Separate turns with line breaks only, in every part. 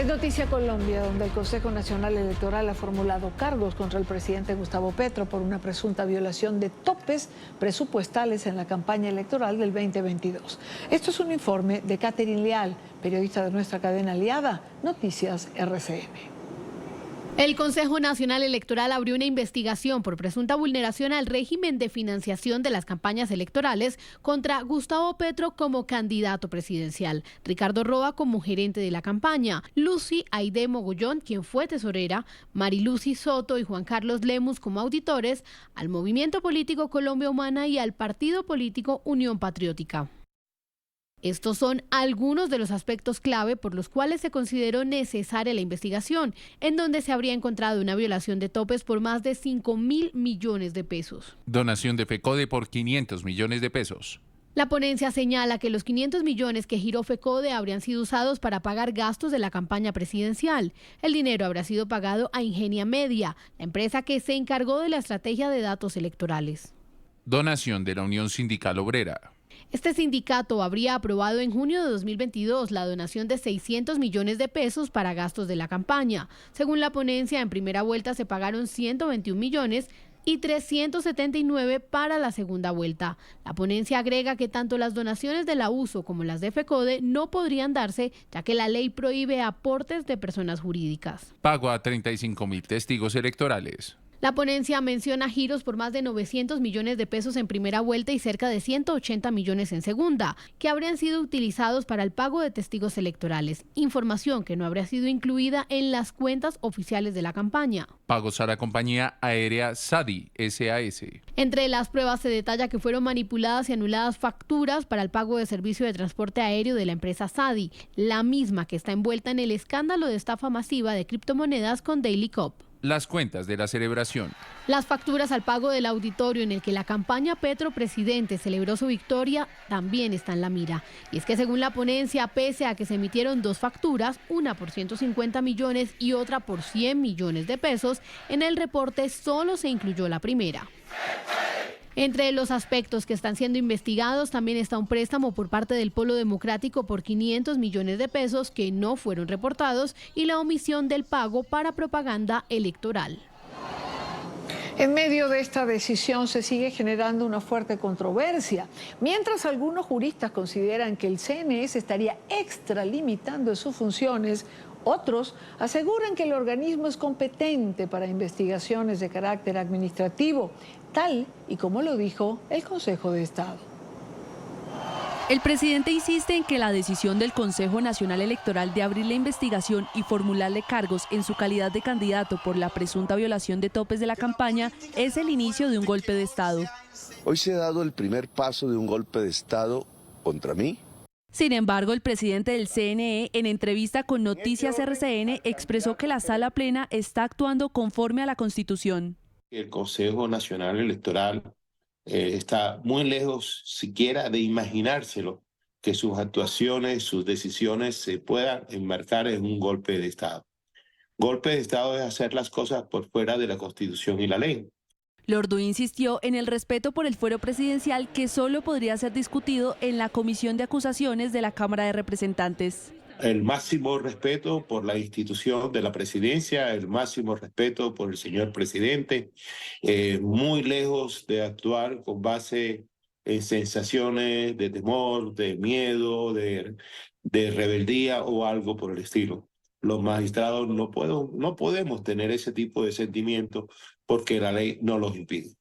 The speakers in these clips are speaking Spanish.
Es noticia Colombia, donde el Consejo Nacional Electoral ha formulado cargos contra el presidente Gustavo Petro por una presunta violación de topes presupuestales en la campaña electoral del 2022. Esto es un informe de Catherine Leal, periodista de nuestra cadena aliada, Noticias RCN.
El Consejo Nacional Electoral abrió una investigación por presunta vulneración al régimen de financiación de las campañas electorales contra Gustavo Petro como candidato presidencial, Ricardo Roa como gerente de la campaña, Lucy Aide Mogollón, quien fue tesorera, Marilucy Soto y Juan Carlos Lemus como auditores, al Movimiento Político Colombia Humana y al partido político Unión Patriótica. Estos son algunos de los aspectos clave por los cuales se consideró necesaria la investigación, en donde se habría encontrado una violación de topes por más de 5.000 millones de pesos.
Donación de FECODE por 500 millones de pesos.
La ponencia señala que los 500 millones que giró FECODE habrían sido usados para pagar gastos de la campaña presidencial. El dinero habría sido pagado a Ingenia Media, la empresa que se encargó de la estrategia de datos electorales.
Donación de la Unión Sindical Obrera.
Este sindicato habría aprobado en junio de 2022 la donación de 600 millones de pesos para gastos de la campaña. Según la ponencia, en primera vuelta se pagaron 121 millones y 379 para la segunda vuelta. La ponencia agrega que tanto las donaciones de la USO como las de FECODE no podrían darse, ya que la ley prohíbe aportes de personas jurídicas.
Pago a 35.000 testigos electorales.
La ponencia menciona giros por más de 900 millones de pesos en primera vuelta y cerca de 180 millones en segunda, que habrían sido utilizados para el pago de testigos electorales, información que no habría sido incluida en las cuentas oficiales de la campaña.
Pagos a la compañía aérea SADI, SAS.
Entre las pruebas se detalla que fueron manipuladas y anuladas facturas para el pago de servicio de transporte aéreo de la empresa SADI, la misma que está envuelta en el escándalo de estafa masiva de criptomonedas con Daily Cop.
Las cuentas de la celebración.
Las facturas al pago del auditorio en el que la campaña Petro Presidente celebró su victoria también está en la mira. Y es que según la ponencia, pese a que se emitieron dos facturas, una por 150 millones y otra por 100 millones de pesos, en el reporte solo se incluyó la primera. Entre los aspectos que están siendo investigados también está un préstamo por parte del Polo Democrático por 500 millones de pesos que no fueron reportados y la omisión del pago para propaganda electoral.
En medio de esta decisión se sigue generando una fuerte controversia. Mientras algunos juristas consideran que el CNE estaría extralimitando sus funciones, otros aseguran que el organismo es competente para investigaciones de carácter administrativo, tal y como lo dijo el Consejo de Estado.
El presidente insiste en que la decisión del Consejo Nacional Electoral de abrir la investigación y formularle cargos en su calidad de candidato por la presunta violación de topes de la campaña es el inicio de un golpe de Estado.
Hoy se ha dado el primer paso de un golpe de Estado contra mí.
Sin embargo, el presidente del CNE, en entrevista con Noticias RCN, expresó que la Sala Plena está actuando conforme a la Constitución.
El Consejo Nacional Electoral está muy lejos siquiera de imaginárselo, que sus actuaciones, sus decisiones se puedan enmarcar en un golpe de Estado. Golpe de Estado es hacer las cosas por fuera de la Constitución y la ley.
Lordú insistió en el respeto por el fuero presidencial que solo podría ser discutido en la Comisión de Acusaciones de la Cámara de Representantes.
El máximo respeto por la institución de la presidencia, el máximo respeto por el señor presidente, muy lejos de actuar con base en sensaciones de temor, de miedo, de rebeldía o algo por el estilo. Los magistrados no podemos tener ese tipo de sentimientos porque la ley no los impide.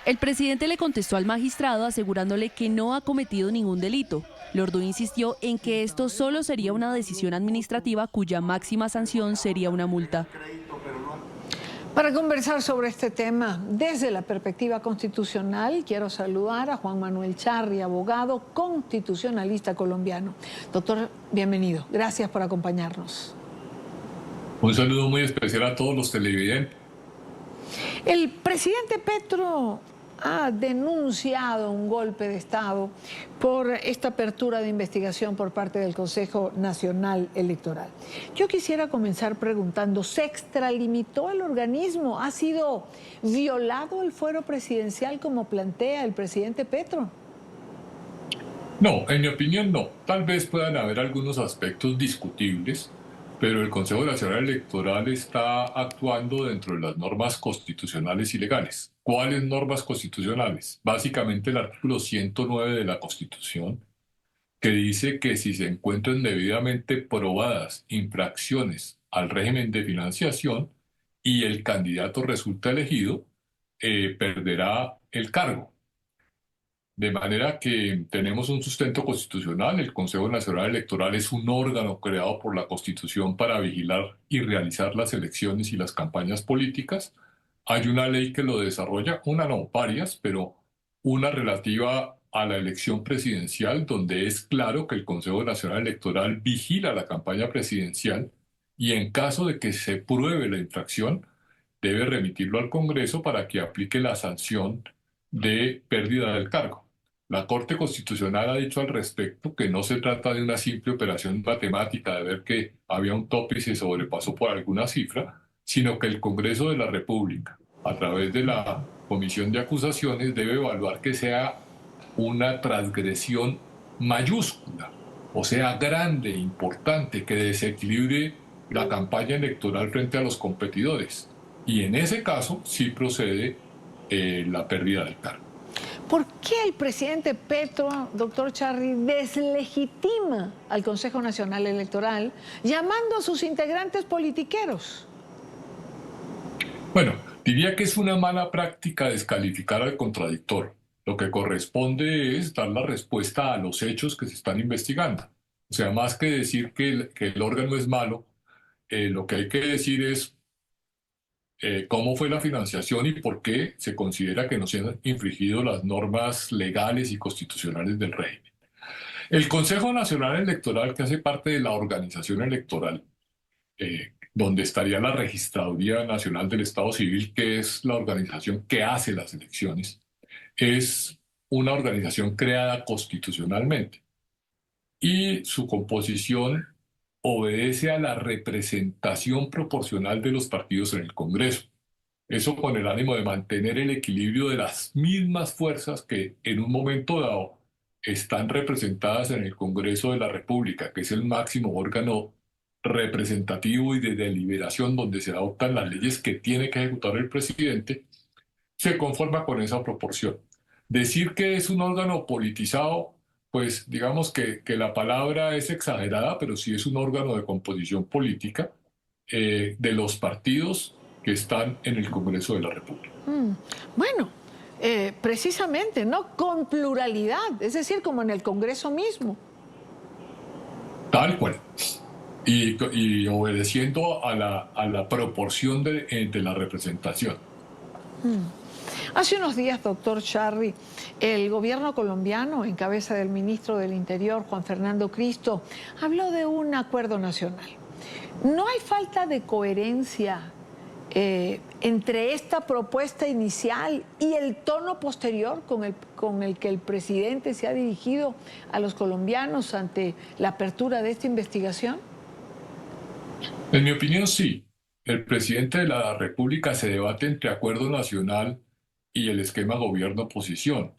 El presidente le contestó al magistrado asegurándole que no ha cometido ningún delito. Lordú insistió en que esto solo sería una decisión administrativa cuya máxima sanción sería una multa.
Para conversar sobre este tema desde la perspectiva constitucional, quiero saludar a Juan Manuel Charri, abogado constitucionalista colombiano. Doctor, bienvenido. Gracias por acompañarnos.
Un saludo muy especial a todos los televidentes.
El presidente Petro ha denunciado un golpe de Estado por esta apertura de investigación por parte del Consejo Nacional Electoral. Yo quisiera comenzar preguntando, ¿se extralimitó el organismo? ¿Ha sido violado el fuero presidencial como plantea el presidente Petro?
No, en mi opinión no. Tal vez puedan haber algunos aspectos discutibles, pero el Consejo Nacional Electoral está actuando dentro de las normas constitucionales y legales. ¿Cuáles normas constitucionales? Básicamente el artículo 109 de la Constitución, que dice que si se encuentran debidamente probadas infracciones al régimen de financiación y el candidato resulta elegido, perderá el cargo. De manera que tenemos un sustento constitucional. El Consejo Nacional Electoral es un órgano creado por la Constitución para vigilar y realizar las elecciones y las campañas políticas. Hay una ley que lo desarrolla, una no, varias, pero una relativa a la elección presidencial, donde es claro que el Consejo Nacional Electoral vigila la campaña presidencial y en caso de que se pruebe la infracción, debe remitirlo al Congreso para que aplique la sanción de pérdida del cargo. La Corte Constitucional ha dicho al respecto que no se trata de una simple operación matemática de ver que había un tope y se sobrepasó por alguna cifra, sino que el Congreso de la República, a través de la Comisión de Acusaciones, debe evaluar que sea una transgresión mayúscula, o sea, grande, importante, que desequilibre la campaña electoral frente a los competidores. Y en ese caso sí procede la pérdida del cargo.
¿Por qué el presidente Petro, doctor Charri, deslegitima al Consejo Nacional Electoral llamando a sus integrantes politiqueros?
Bueno, diría que es una mala práctica descalificar al contradictor. Lo que corresponde es dar la respuesta a los hechos que se están investigando. O sea, más que decir que el órgano es malo, lo que hay que decir es cómo fue la financiación y por qué se considera que no se han infringido las normas legales y constitucionales del régimen. El Consejo Nacional Electoral, que hace parte de la organización electoral, donde estaría la Registraduría Nacional del Estado Civil, que es la organización que hace las elecciones, es una organización creada constitucionalmente y su composición obedece a la representación proporcional de los partidos en el Congreso. Eso con el ánimo de mantener el equilibrio de las mismas fuerzas que en un momento dado están representadas en el Congreso de la República, que es el máximo órgano representativo y de deliberación donde se adoptan las leyes que tiene que ejecutar el presidente, se conforma con esa proporción. Decir que es un órgano politizado, pues digamos que la palabra es exagerada, pero sí es un órgano de composición política de los partidos que están en el Congreso de la República.
Bueno, precisamente, ¿no? Con pluralidad, es decir, como en el Congreso mismo.
Tal cual. Y obedeciendo a la proporción de la representación.
Hace unos días, doctor Charri, el gobierno colombiano, en cabeza del ministro del Interior, Juan Fernando Cristo, habló de un acuerdo nacional. ¿No hay falta de coherencia entre esta propuesta inicial y el tono posterior con el que el presidente se ha dirigido a los colombianos ante la apertura de esta investigación?
En mi opinión, sí. El presidente de la República se debate entre acuerdo nacional y el esquema gobierno-oposición.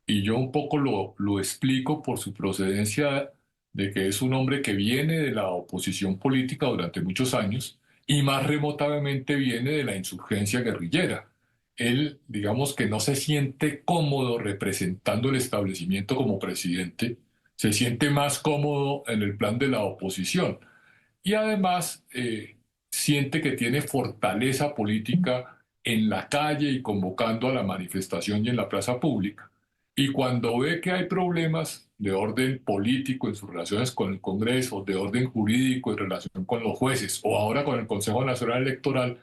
Y yo un poco lo explico por su procedencia de que es un hombre que viene de la oposición política durante muchos años y más remotamente viene de la insurgencia guerrillera. Él, digamos que no se siente cómodo representando el establecimiento como presidente, se siente más cómodo en el plan de la oposición. Y además siente que tiene fortaleza política en la calle y convocando a la manifestación y en la plaza pública. Y cuando ve que hay problemas de orden político en sus relaciones con el Congreso, de orden jurídico en relación con los jueces o ahora con el Consejo Nacional Electoral,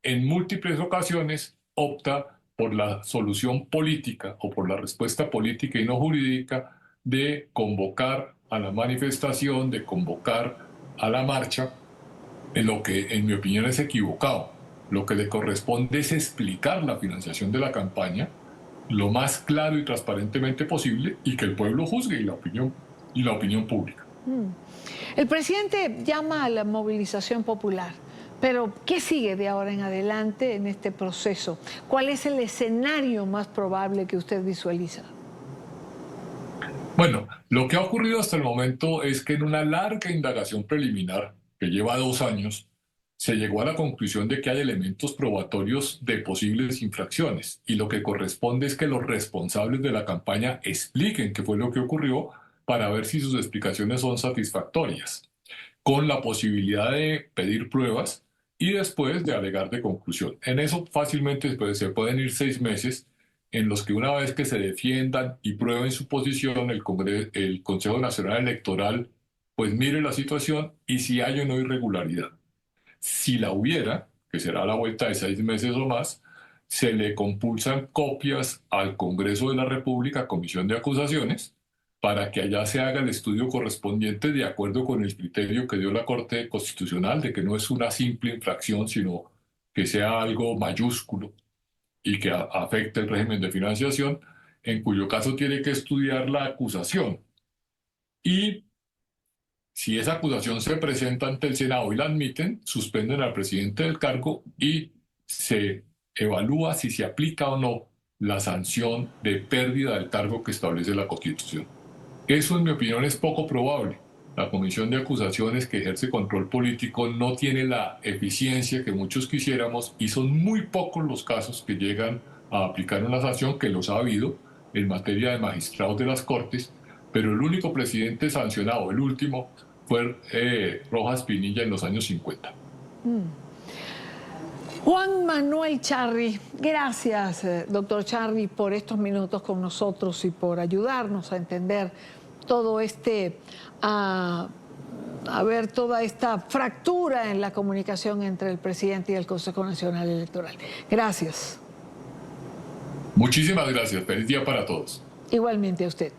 en múltiples ocasiones opta por la solución política o por la respuesta política y no jurídica de convocar a la manifestación, de convocar a la marcha, en lo que en mi opinión es equivocado. Lo que le corresponde es explicar la financiación de la campaña lo más claro y transparentemente posible y que el pueblo juzgue y la opinión pública.
El presidente llama a la movilización popular, pero ¿qué sigue de ahora en adelante en este proceso? ¿Cuál es el escenario más probable que usted visualiza?
Bueno, lo que ha ocurrido hasta el momento es que en una larga indagación preliminar que lleva 2 años, se llegó a la conclusión de que hay elementos probatorios de posibles infracciones y lo que corresponde es que los responsables de la campaña expliquen qué fue lo que ocurrió para ver si sus explicaciones son satisfactorias, con la posibilidad de pedir pruebas y después de alegar de conclusión. En eso fácilmente se pueden ir 6 meses en los que una vez que se defiendan y prueben su posición, el Consejo Nacional Electoral pues mire la situación y si hay o no irregularidad. Si la hubiera, que será a la vuelta de 6 meses o más, se le compulsan copias al Congreso de la República, Comisión de Acusaciones, para que allá se haga el estudio correspondiente de acuerdo con el criterio que dio la Corte Constitucional de que no es una simple infracción, sino que sea algo mayúsculo y que afecte el régimen de financiación, en cuyo caso tiene que estudiar la acusación. Y si esa acusación se presenta ante el Senado y la admiten, suspenden al presidente del cargo y se evalúa si se aplica o no la sanción de pérdida del cargo que establece la Constitución. Eso, en mi opinión, es poco probable. La Comisión de Acusaciones, que ejerce control político, no tiene la eficiencia que muchos quisiéramos y son muy pocos los casos que llegan a aplicar una sanción, que los ha habido en materia de magistrados de las Cortes, pero el único presidente sancionado, el último, fue Rojas Pinilla en los años 50.
Juan Manuel Charri, gracias, doctor Charri, por estos minutos con nosotros y por ayudarnos a entender todo a ver toda esta fractura en la comunicación entre el presidente y el Consejo Nacional Electoral. Gracias.
Muchísimas gracias. Feliz día para todos.
Igualmente a usted.